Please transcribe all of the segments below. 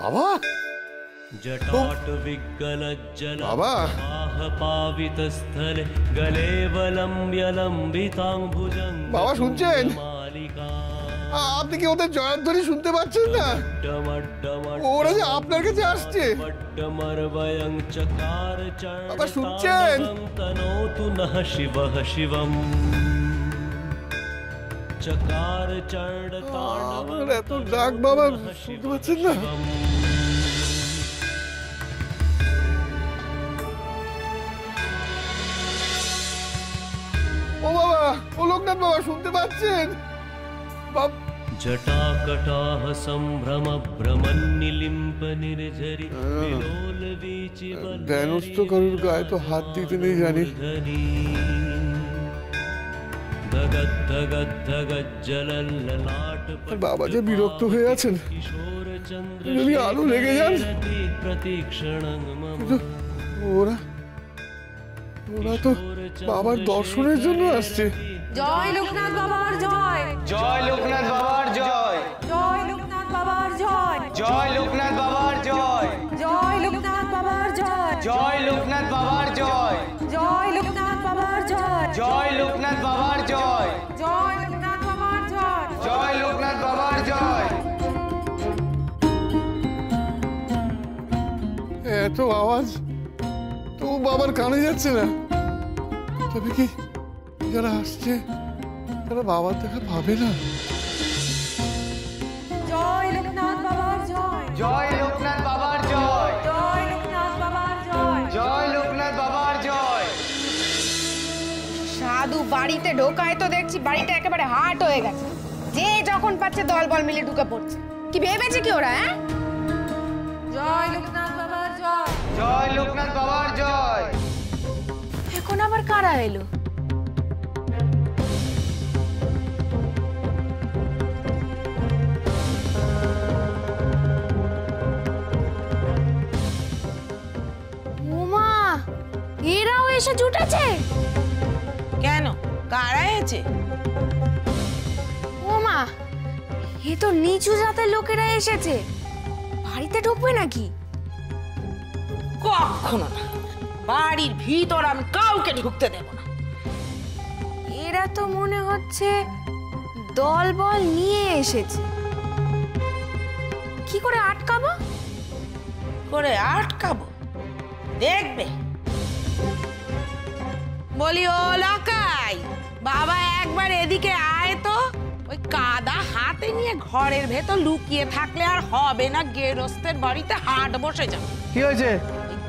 বাবা जटाट विगलज्जल बाबा पावितस्थले गले वलम्ब्य लम्बितांबुजं बाबा শুনছেন আপনি কি ওদের জয়ধ্বনি শুনতে পাচ্ছেন না ওরা যে আপনার কাছে আসছে বাবা শুনছেন তনোতু নঃ শিবঃ শিবম চকার চণ্ড তাণ্ডব এত ডাক বাবা শুনতে পাচ্ছেন না ও বাবা ও লোকনাথ বাবা শুনতে পাচ্ছেন जटाकटाह संभ्रम भ्रमन्निलिम्प निर्झरि विलोल वीचि ধ্যানস্থ কারুর গায়ে তো হাত দিতে নেই জানি धगद धगद धगद जलल्ललाट বাবা যে বিরক্ত হয়ে আছেন किशोर चंद्र যদি আলো লেগে যান प्रतीक्षणं मम ওরা তো বাবার দর্শনের জন্য আসছে জয় লোকনাথ বাবার জয় জয় লোকনাথ বাবার জয় জয় লোকনাথ বাবার জয় জয় লোকনাথ বাবার জয় জয় লোকনাথ বাবার জয় জয় লোকনাথ বাবার জয় জয় লোকনাথ বাবার জয় জয় লোকনাথ বাবার জয় জয় লোকনাথ বাবার জয় জয় লোকনাথ বাবার জয়। এত আওয়াজ তো বাবার কানে যাচ্ছে না তবে কি যারা আসছে তারা বাবার দেখা পাবে না জয় লোকনাথ বাবার জয় জয় লোকনাথ বাবার জয় জয় লোকনাথ বাবার জয় জয় লোকনাথ বাবার জয়। সাধু বাড়িতে ঢোকায় তো দেখছি বাড়িটা একেবারে হাট হয়ে গেছে, যে যখন পাচ্ছে দল বল মিলে ঢুকে পড়ছে। কি ভেবেছে কি ওরা? হ্যাঁ, জয় লোকনাথ বাবার জয় জয় লোকনাথ বাবার জয়। এখন আবার কারা এলো? ওমা, এরাও এসে জুটেছে। কেন, কারা এসেছে? ওমা, এ তো নিচু জাতের লোকেরা এসেছে। বাড়িতে ঢুকবে নাকি? কখনো না, বাড়ির ভিতর আমি কাউকে ঢুকতে দেব না। এরা তো মনে হচ্ছে দল বল নিয়ে এসেছে। কি করে আটকাবো? করে আটকাবো দেখবে। বলি ও লকাই, বাবা একবার এদিকে আয় তো। ওই কাদা হাতে নিয়ে ঘরের ভেতর লুকিয়ে থাকলে আর হবে না। গেরস্তের বাড়িতে হাট বসে যাবে। কি হয়েছে?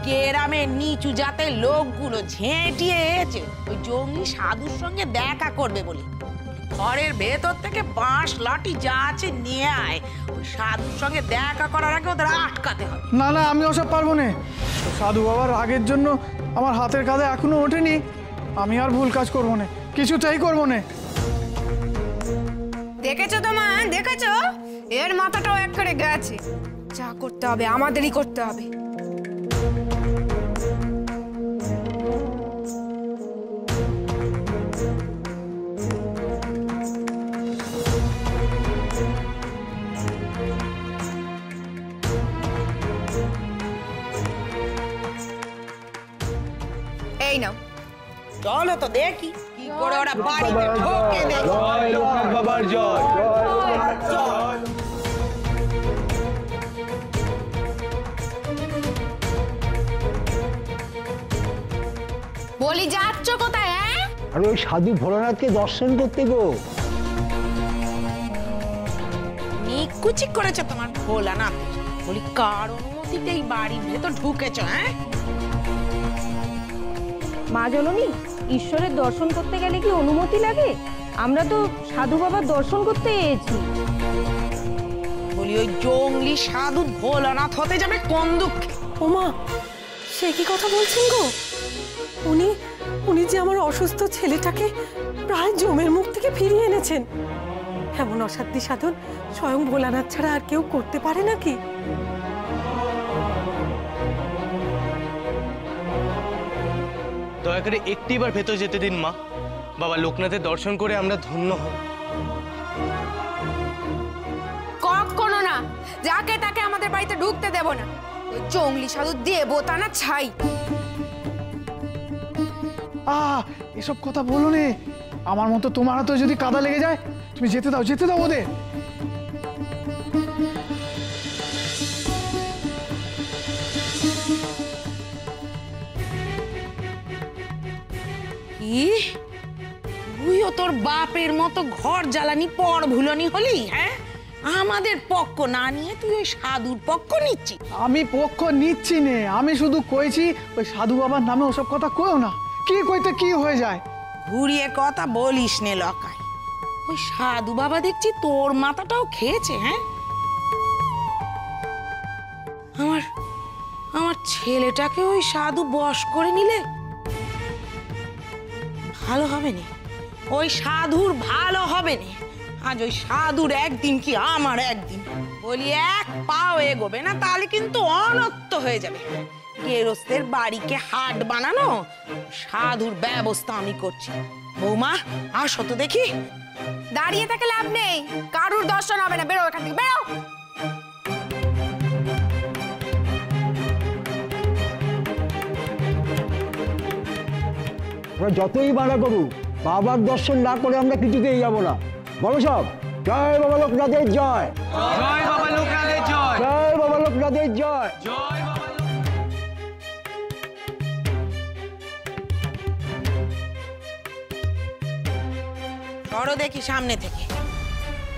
গ্রামের নিচু জাতের লোকগুলো ঝেঁটিয়ে এসেছে ওই জঙ্গলি সাধুর সঙ্গে দেখা করবে বলে। ঘরের ভেতর থেকে বাঁশ লাঠি যা আছে নিয়ে আয়। ওই সাধুর সঙ্গে দেখা করার আগে ওদের আটকাতে হবে। না না, আমি ওসব পারবো না। সাধু বাবার রাগের জন্য আমার হাতের কাঁধে এখনো ওঠেনি। আমি আর ভুল কাজ করবো না, কিছুতেই করবো না। দেখেছো তো মা, দেখেছো? এর মাথাটাও এক করে গেছে। যা করতে হবে আমাদেরই করতে হবে। এই নাও, চলো তো দেখি কি করে ওরা বাড়িতে ঢোকে। জয় লোকনাথ বাবার জয়। বলি যাচ্ছ কোথায়? হ্যাঁ, আর ওই সাধু ভোলানাথকে দর্শন করতে গো। নিকুচি করেছে তোমার ভোলানাথ। বলি কার অনুমতিতেই বাড়ির ভেতর ঢুকেছ? হ্যাঁ, মা জননী, ঈশ্বরের দর্শন করতে গেলে কি অনুমতি লাগে? আমরা তো সাধু বাবার দর্শন করতে এসেছি। বলি ওই জঙ্গলি সাধু ভোলানাথ হতে যাবে কোন দুঃখে? ওমা, সে কি কথা বলছেন গো? উনি যে আমার অসুস্থ ছেলেটাকে প্রায় জমের মুখ থেকে ফিরিয়ে এনেছেন। এমন অসাধ্য সাধন স্বয়ং ভোলানাথ ছাড়া আর কেউ করতে পারে নাকি? দয়া করে একটিবার ভেতর যেতে দিন মা। বাবা লোকনাথের দর্শন করে আমরা ধন্য হব। কখনো না। যাকে তাকে আমাদের বাড়িতে ঢুকতে দেব না। ওই জঙ্গলি সাধু দেবো তা না ছাই। এসব কথা বলো নে। আমার মতো তোমার হাতে যদি কাদা লেগে যায়, তুমি যেতে দাও ওদের। কি তুইও তোর বাপের মতো ঘর জ্বালানি পর ভুলনি হলি? হ্যাঁ, আমাদের পক্ষ না নিয়ে তুই ওই সাধুর পক্ষ নিচ্ছি? আমি পক্ষ নিচ্ছি নে, আমি শুধু কইছি ওই সাধু বাবার নামে ওসব কথা কইও না। কি কইতে কি হয়ে যায়। ঘুরিয়ে কথা বলিস নে লকাই। ওই সাধু বাবা দেখছি তোর মাথাটাও খেয়েছে। হ্যাঁ, আমার ছেলেটাকে ওই সাধু বশ করে নিলে ভালো হবে না। ওই সাধুর ভালো হবে না। আজ ওই সাধুর একদিন কি আমার একদিন, বলি এক পাও এগোবে না, তাহলে কিন্তু অনর্থ হয়ে যাবে। গেরস্তের বাড়িকে হাট বানানো সাধুর ব্যবস্থা আমি করছি। বৌমা আসো তো দেখি। দাঁড়িয়ে থেকে লাভ নেই, কারুর দর্শন হবে না। বেরো এখান থেকে, বেরো। আমরা যতই বাধা করুক, বাবার দর্শন না করে আমরা কিছুতেই যাবো না। বলো সব, জয় বাবা লোকনাথের জয়, জয় বাবা লোকনাথের জয়, জয় বাবা লোকনাথের জয়। জয় বাবা। সরো দেখি সামনে থেকে।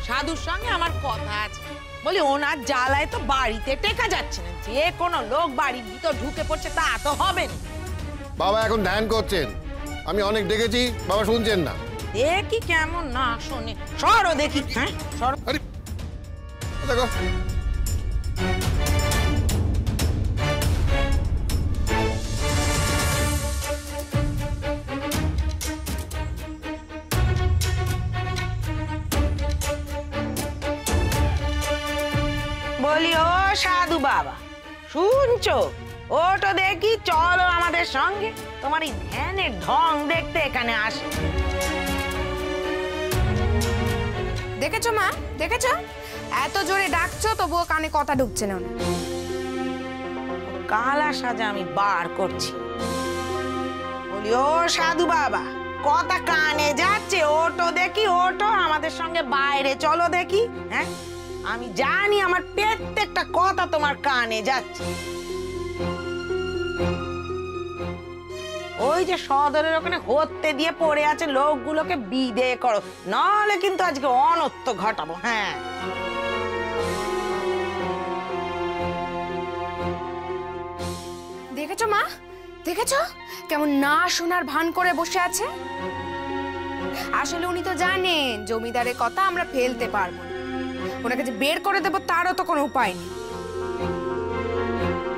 সাধুর সঙ্গে আমার কথা আছে। বলি ওনার জ্বালায় তো বাড়িতে টেকা যাচ্ছে না। যে কোনো লোক বাড়ির ভিতর ঢুকে পড়ছে তা তো হবে না। বাবা এখন ধ্যান করছেন, আমি অনেক দেখেছি, বাবা শুনছেন না। দেখি কেমন না শোনে। সরো দেখি। হ্যাঁ সরো। আরে দেখো, বলি ও সাধু বাবা, শুনছো? ওটো দেখি, চলো আমাদের সঙ্গে। তোমার এই ধ্যানের ঢং দেখতে এখানে আসে। দেখেছো মা, দেখেছো? এত জোরে ডাকছো তবুও কানে কথা ঢুকছে না। কালা সাজা আমি বার করছি। বলি ও সাধু বাবা, কথা কানে যাচ্ছে? ওটো দেখি, ওটো আমাদের সঙ্গে বাইরে চলো দেখি। হ্যাঁ, আমি জানি আমার প্রত্যেকটা কথা তোমার কানে যাচ্ছে। ওই যে সদরের ওখানে হত্যে দিয়ে পড়ে আছে লোকগুলোকে বিদে করো, নাহলে কিন্তু আজকে অনর্থ ঘটাবো। হ্যাঁ, দেখেছো মা, দেখেছো কেমন না শোনার ভান করে বসে আছে? আসলে উনি তো জানেন জমিদারের কথা আমরা ফেলতে পারবো না। ওনাকে যে বের করে দেবো তারও তো কোনো উপায় নেই।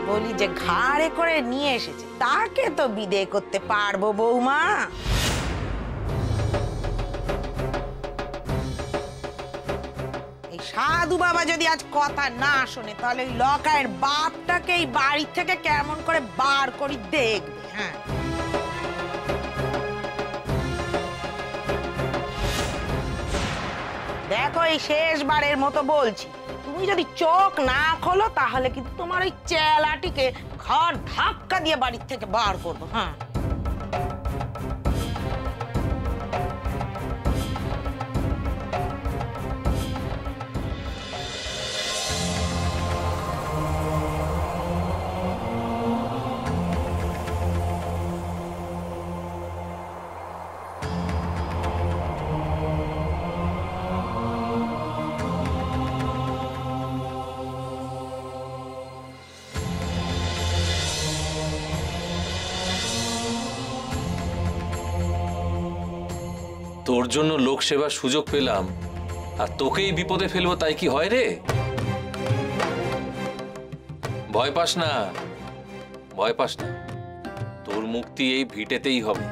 বলি যে ঘাড়ে করে নিয়ে এসেছে তাকে তো বিদে করতে পারবো বৌমা। এই সাধু বাবা যদি আজ কথা না শোনে, তাহলে ওই লকায়ের বাপটাকে এই বাড়ি থেকে কেমন করে বার করি দেখবে। হ্যাঁ, দেখো এই শেষবারের মতো বলছি, তুমি যদি চোখ না খোলো তাহলে কিন্তু তোমার ওই চেলাটিকে ঘর ধাক্কা দিয়ে বাড়ির থেকে বার করবো। হ্যাঁ, তোর জন্য লোক সেবার সুযোগ পেলাম, আর তোকেই বিপদে ফেলবো তাই কি হয় রে? ভয় পাস না, ভয় পাস না, তোর মুক্তি এই ভিটেতেই হবে।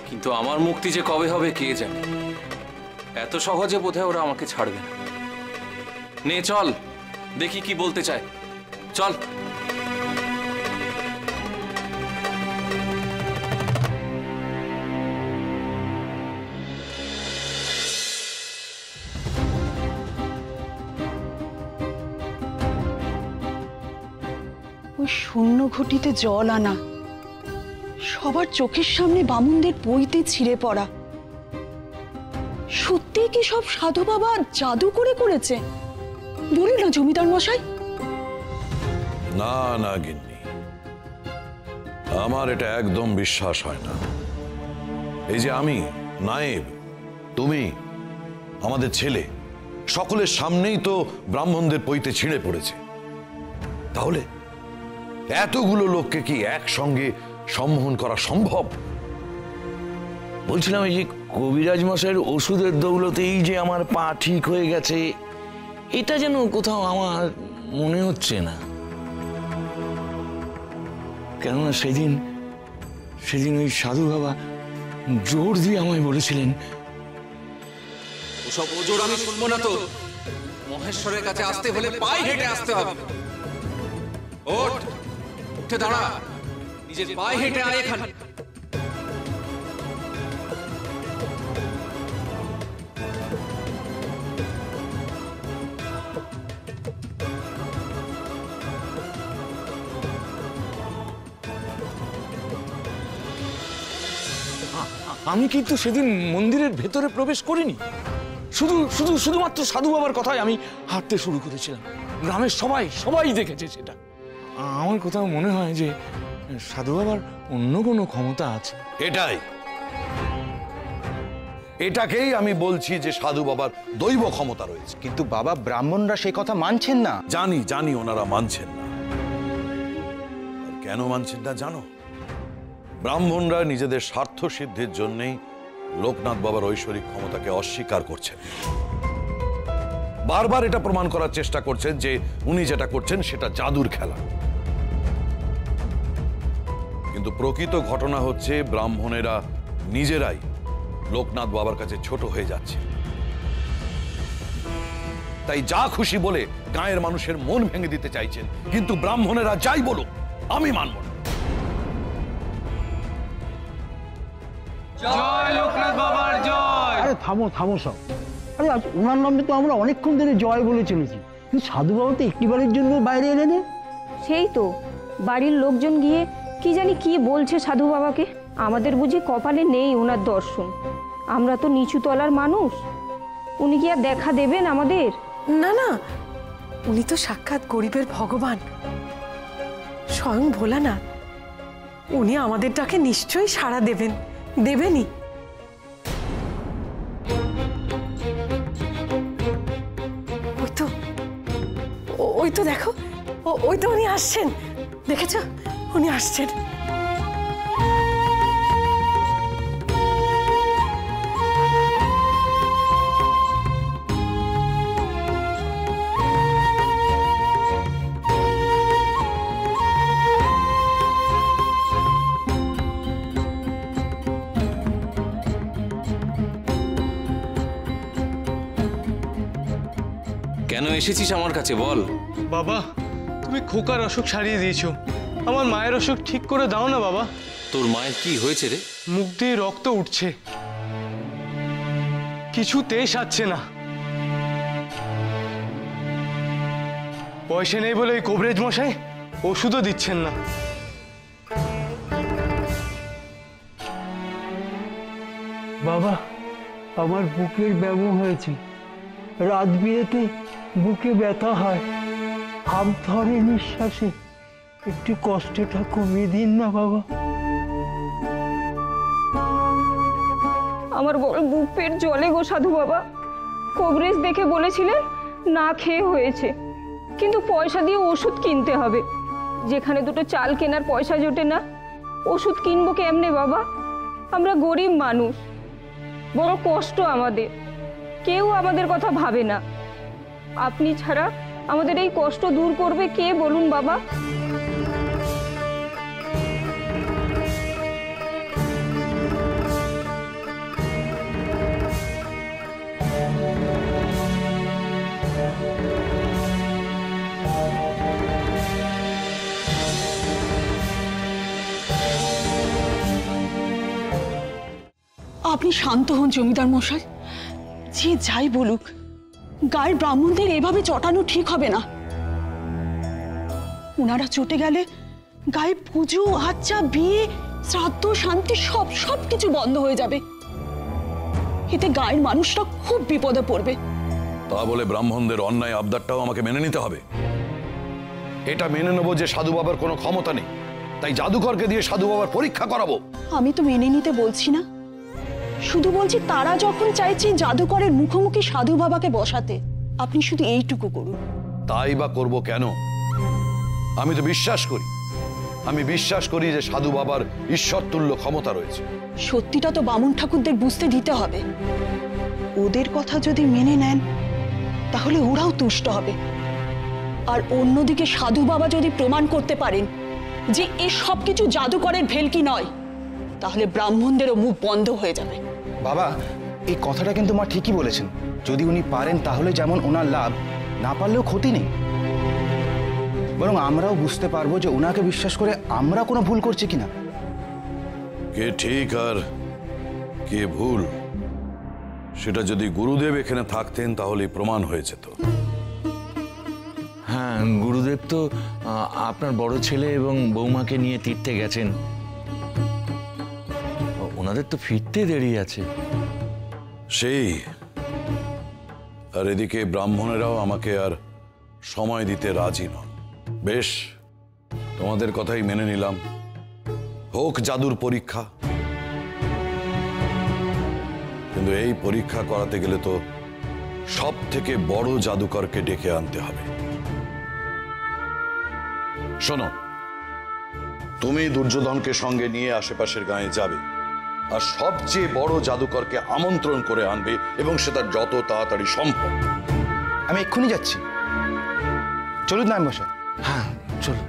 কিন্তু আমার মুক্তি যে কবে হবে কে জানে। এত সহজে বোধহয় ওরা আমাকে ছাড়বে না। নে চল, দেখি কি বলতে চায়। চল। ওই শূন্য ঘটিতে জল আনা, সবার চোখের সামনে বামুনদের পইতে ছিঁড়ে পড়া, সত্যি কি সব সাধু বাবা জাদু করে করেছে? বলি না জমিদার মশাই। না না গিন্নি, আমার এটা একদম বিশ্বাস হয় না। এই যে আমি, নায়েব, তুমি, আমাদের ছেলে, সকলের সামনেই তো ব্রাহ্মণদের পইতে ছিঁড়ে পড়েছে। তাহলে এতগুলো লোককে কি একসঙ্গে সম্মোহন করা সম্ভব? বলছিলাম এই যে কবিরাজ মশাইয়ের ওষুধের দৌলতেই যে আমার পা ঠিক হয়ে গেছে, এটা যেন কোথাও আমার মনে হচ্ছে না। কেননা সেদিন ওই সাধু বাবা জোর দিয়ে আমায় বলেছিলেন, ওসব ওজোর আমি শুনবো না তো। মহেশ্বরের কাছে আসতে হলে পায়ে হেঁটে আসতে হবে। ওঠ, উঠে দাঁড়া, নিজের পায়ে হেঁটে আয় এখানে। আমি কিন্তু সেদিন মন্দিরের ভেতরে প্রবেশ করিনি। শুধুমাত্র সাধু বাবার কথায় আমি হাঁটতে শুরু করেছিলাম। গ্রামের সবাই দেখেছে সেটা। আমার কোথাও মনে হয় যে সাধু বাবার অন্য কোনো ক্ষমতা আছে। এটাকেই আমি বলছি যে সাধু বাবার দৈব ক্ষমতা রয়েছে। কিন্তু বাবা, ব্রাহ্মণরা সেই কথা মানছেন না। জানি ওনারা মানছেন না। আর কেন মানছেন না জানো? ব্রাহ্মণরা নিজেদের স্বার্থ সিদ্ধির জন্যই লোকনাথ বাবার ঐশ্বরিক ক্ষমতাকে অস্বীকার করছেন। বারবার এটা প্রমাণ করার চেষ্টা করছেন যে উনি যেটা করছেন সেটা জাদুর খেলা। কিন্তু প্রকৃত ঘটনা হচ্ছে ব্রাহ্মণেরা নিজেরাই লোকনাথ বাবার কাছে ছোট হয়ে যাচ্ছে। তাই যা খুশি বলে গায়ের মানুষের মন ভেঙে দিতে চাইছেন। কিন্তু ব্রাহ্মণেরা যাই বলুক, আমি মানব না। জয় লোকনাথ বাবার জয়। আরে থামো সব। আরে আজ ওনার নামে তো আমরা অনেকক্ষণ ধরে জয় বলে চলেছি, কিন্তু সাধু বাবা তো একটিবারের জন্য বাইরে এলেন। সেই তো বাড়ির লোকজন গিয়ে কি জানি কি বলছে সাধু বাবাকে। আমাদের বুঝি কপালে নেই ওনার দর্শন। আমরা তো নিচু তলার মানুষ, উনি কি আর দেখা দেবেন আমাদের? না না, উনি তো সাক্ষাৎ গরিবের ভগবান, স্বয়ং ভোলানাথ। উনি আমাদের ডাকে নিশ্চয়ই সাড়া দেবেনই। ওই তো দেখো, ওই তো উনি আসছেন। দেখেছো, উনি আসছেন। কেন এসেছিস আমার কাছে বল? বাবা, তুমি খোকার অসুখ সারিয়ে দিয়েছো, আমার মায়ের অসুখ ঠিক করে দাও না বাবা। তোর মায়ের কি হয়েছে রে? মুখ দিয়ে রক্ত উঠছে, কিছুতেই সারছে না। পয়সা নেই বলে ওই কবিরাজ মশাই ওষুধও দিচ্ছেন না। বাবা, আমার বুকের ব্যামো হয়েছে, রাত বিরেতে বুকে ব্যথা হয়, হাত ধরে নিঃশ্বাসে, একটু কষ্টটা কমিয়ে দিন না বাবা। আমার বড় বুক পেট জ্বলে গো সাধু বাবা। কবরেজ দেখে বলেছিলেন না খেয়ে হয়েছে, কিন্তু পয়সা দিয়ে ওষুধ কিনতে হবে। যেখানে দুটো চাল কেনার পয়সা জোটে না, ওষুধ কিনবো কেমনে বাবা? আমরা গরিব মানুষ, বড় কষ্ট আমাদের, কেউ আমাদের কথা ভাবে না। আপনি ছাড়া আমাদের এই কষ্ট দূর করবে কে বলুন বাবা? আপনি শান্ত হন জমিদার মশাই। যে যাই বলুক, গায়ের ব্রাহ্মণদের এভাবে চটানো ঠিক হবে না। ওনারা চটে গেলে গায়ে পুজো, আচ্ছা, বিয়ে, শ্রাদ্ধ, শান্তি সব কিছু বন্ধ হয়ে যাবে। এতে গায়ের মানুষরা খুব বিপদে পড়বে। তা বলে ব্রাহ্মণদের অন্যায় আবদারটাও আমাকে মেনে নিতে হবে? এটা মেনে নেবো যে সাধু বাবার কোনো ক্ষমতা নেই, তাই জাদুকরকে দিয়ে সাধু বাবার পরীক্ষা করাবো? আমি তো মেনে নিতে বলছি না, শুধু বলছি তারা যখন চাইছে জাদুকরের মুখোমুখি সাধু বাবাকে বসাতে, আপনি শুধু এইটুকু করুন। তাই বা করব কেন? আমি তো বিশ্বাস করি যে সাধু বাবার ঈশ্বরতুল্য ক্ষমতা রয়েছে। সত্যিটা তো বামুন ঠাকুরদের বুঝতে দিতে হবে। ওদের কথা যদি মেনে নেন তাহলে ওরাও তুষ্ট হবে। আর অন্যদিকে সাধু বাবা যদি প্রমাণ করতে পারেন যে এই সব কিছু জাদুকরের ভেলকি নয়, তাহলে ব্রাহ্মণদেরও মুখ বন্ধ হয়ে যাবে। বাবা, এই কথাটা কিন্তু মা ঠিকই বলেছেন। যদি উনি পারেন তাহলে যেমন ওনার লাভ, না পারলেও ক্ষতি নেই। বরং আমরাও বুঝতে পারবো যে ওনাকে বিশ্বাস করে আমরা কোনো ভুল করছি কিনা। কে ঠিক আর কে ভুল সেটা যদি গুরুদেব এখানে থাকতেন তাহলে প্রমাণ হয়ে যেত। হ্যাঁ, গুরুদেব তো আপনার বড় ছেলে এবং বৌমাকে নিয়ে তীর্থে গেছেন। ওনাদের তো ফিরতে দেরি আছে। সেই আর এদিকে ব্রাহ্মণেরাও আমাকে আর সময় দিতে রাজি নন। বেশ, তোমাদের কথাই মেনে নিলাম, হোক জাদুর পরীক্ষা। কিন্তু এই পরীক্ষা করাতে গেলে তো সব থেকে বড় জাদুকরকে ডেকে আনতে হবে। শোনো, তুমি দুর্যোধনকে সঙ্গে নিয়ে আশেপাশের গাঁয়ে যাবে আর সবচেয়ে বড় জাদুকরকে আমন্ত্রণ করে আনবে, এবং সেটা যত তাড়াতাড়ি সম্ভব। আমি এক্ষুনি যাচ্ছি। চলুন না মশাই। হ্যাঁ, চলো।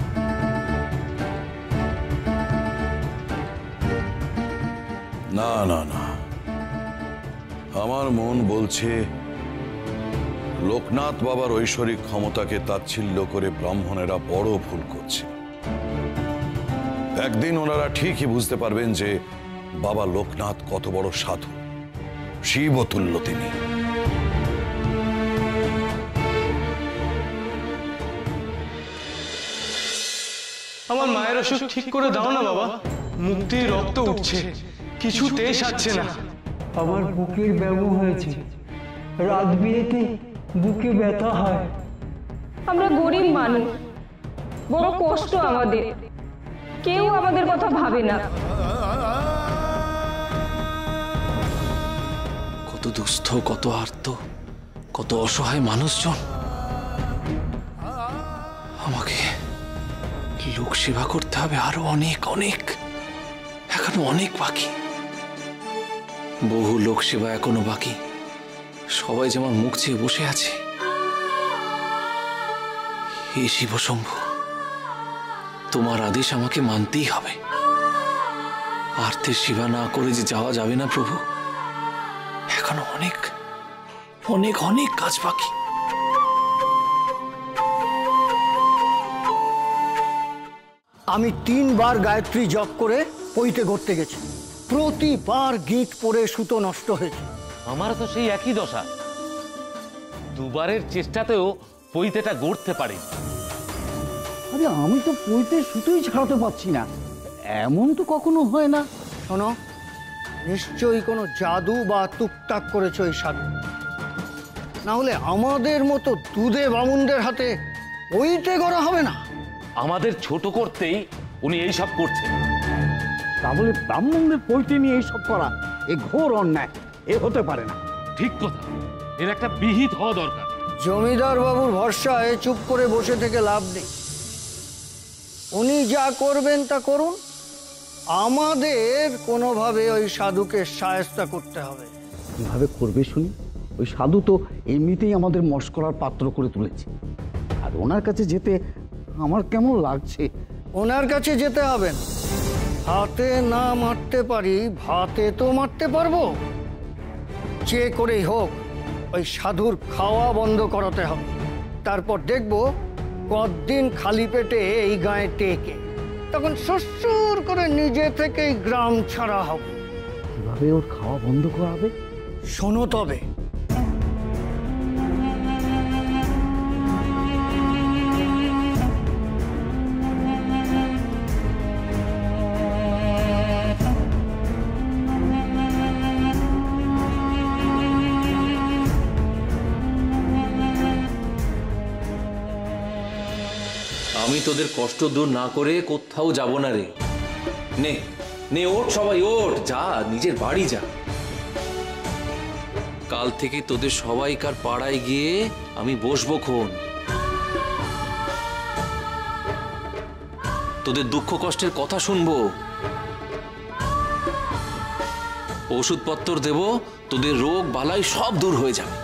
না না না, আমার মন বলছে লোকনাথ বাবার ঐশ্বরিক ক্ষমতাকে তাচ্ছিল্য করে ব্রাহ্মণেরা বড় ভুল করছে। একদিন ওনারা ঠিকই বুঝতে পারবেন যে বাবা লোকনাথ কত বড় সাধু, শিবতুল্য তিনি। আমার মায়ের অসুখ ঠিক করে দাও না বাবা। মুক্তি রক্ত উঠছে, কিছুতেই সারছে না। আমার বুকের ব্যামো হয়েছে, রাত বিরেতে বুকে ব্যথা হয়। আমরা গরিব মানুষ, বড় কষ্ট আমাদের, কেউ আমাদের কথা ভাবে না। কত দুস্থ, কত আর্ত, কত অসহায় মানুষজন। আমাকে লোক সেবা করতে হবে আরো অনেক অনেক, এখনো অনেক বাকি। বহু লোক সেবা এখনো বাকি। সবাই যেমন মুখ চেয়ে বসে আছে। হে শিবশম্ভু, তোমার আদেশ আমাকে মানতেই হবে। আর্তের সেবা না করে যে যাওয়া যাবে না প্রভু। এখনো অনেক অনেক অনেক কাজ বাকি। আমি 3 বার গায়ত্রী জপ করে পইতে গড়তে গেছি, প্রতিবার গিট পড়ে সুতো নষ্ট হয়েছে। আমার তো সেই একই দশা, দুবারের চেষ্টাতেও পইতেটা গড়তে পারি। আরে আমি তো পইতে সুতোই ছাড়াতে পারছি না, এমন তো কখনো হয় না। শোনো, নিশ্চয়ই কোনো জাদু বা টুকটাক করেছে ওই সাধু, না হলে আমাদের মতো দুধে বামুনদের হাতে পইতে গড়া হবে না। আমাদের ছোট করতেই উনি এই সব করছেন। তা বলে ব্রাহ্মণদের পইতে নিয়ে এইসব করা এ ঘোর অন্যায়, এ হতে পারে না। ঠিক কথা, এর একটা বিহিত হওয়া দরকার। জমিদার বাবুর ভরসায় চুপ করে বসে থেকে লাভ নেই। উনি যা করবেন তা করুন, আমাদের কোনোভাবে ওই সাধুকে সায়স্তা করতে হবে। কিভাবে করবে শুনি? ওই সাধু তো এমনিতেই আমাদের মস্করার পাত্র করে তুলেছে, আর ওনার কাছে যেতে আমার কেমন লাগছে। ওনার কাছে যেতে হবে না, হাতে না মারতে পারি ভাতে তো মারতে পারবো। যে করেই হোক ওই সাধুর খাওয়া বন্ধ করাতে হবে, তারপর দেখবো কতদিন খালি পেটে এই গায়ে টেকে, তখন শ্বশুর করে নিজে থেকেই গ্রাম ছাড়া হবে। কিভাবে ওর খাওয়া বন্ধ করাবে? শোনো তবে, আমি তোদের কষ্ট দূর না করে কোথাও যাব না রে। নে নে, ওঠ সবাই, ওঠ, যা নিজের বাড়ি যা। কাল থেকে তোদের সবাইকার পাড়ায় গিয়ে আমি বসবো খন। তোদের দুঃখ কষ্টের কথা শুনবো, ওষুধপত্র দেব, তোদের রোগ বালাই সব দূর হয়ে যাবে।